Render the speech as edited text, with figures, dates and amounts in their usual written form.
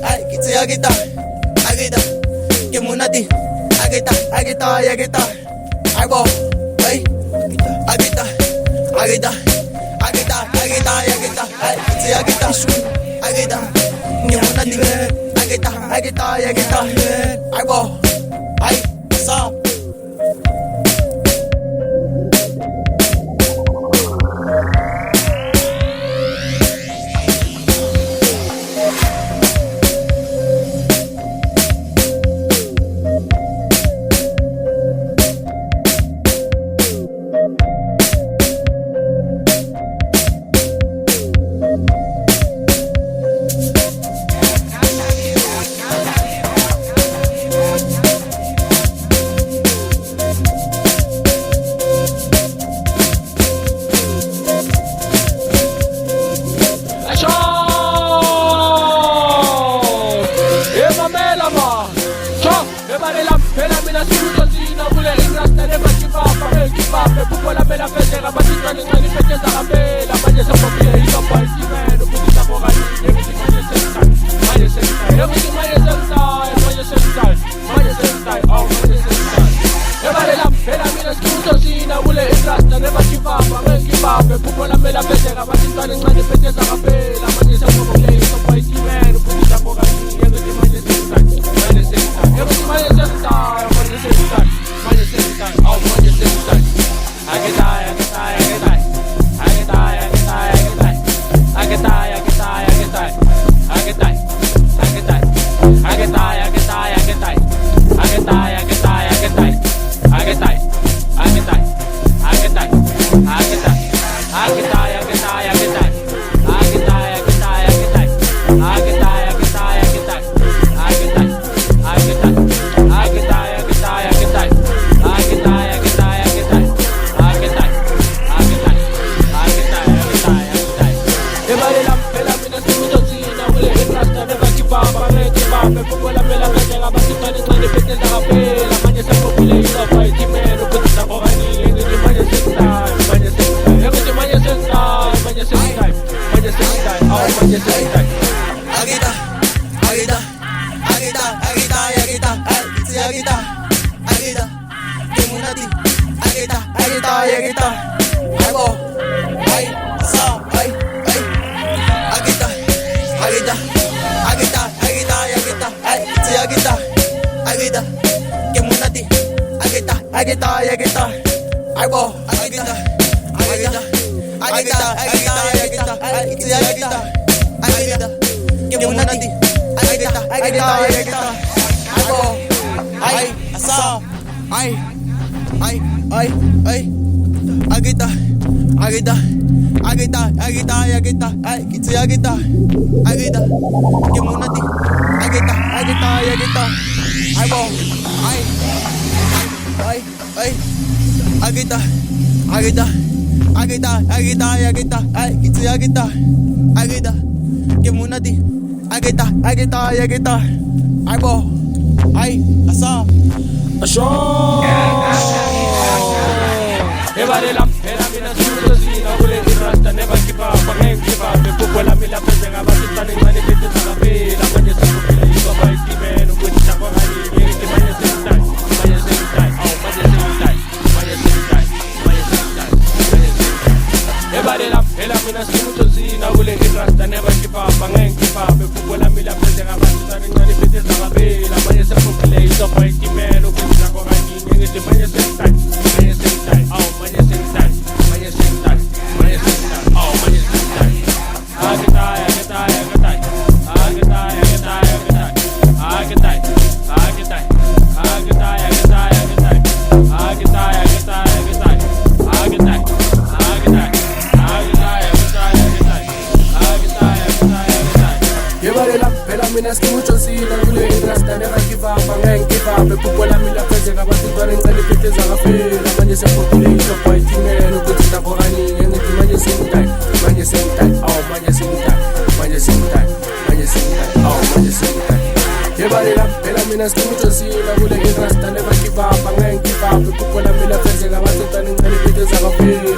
ay kitsi agita kemunati agita ay bo ay agita ay kitsi agita kemunati agita ay bo ay sa agita ay bo ay asa asho evare la era mina sudo sina ule irasta ne bakipa pangen kipa pe pukola mila pe nga batita ni mani pe tsaka pe la manje sa ko pila iso ba ikimeno ko tsa ko hani ni ki manje sentai au manje sentai evare la era mina sudo sina ule irasta ne bakipa pangen kipa pe pukola mila pe nga batita ni mani pe tsaka pe la manje sa ko pila iso ba ikimeno ko tsa ko hani ni ki manje sentai au manje sentai au manje sentai Mina skimucho sila kule rasta ne rakiva pangen kiva pe pukola mila pese ka batitwa ngani pete za gafela manje se popule iso kwa timelo kutita korani ngeni manje sentai au manje sentai au manje sentai yebalela phela mina skimucho sila kule rasta ne rakiva pangen kiva pe pukola mila pese ka batitwa ngani pete za gafela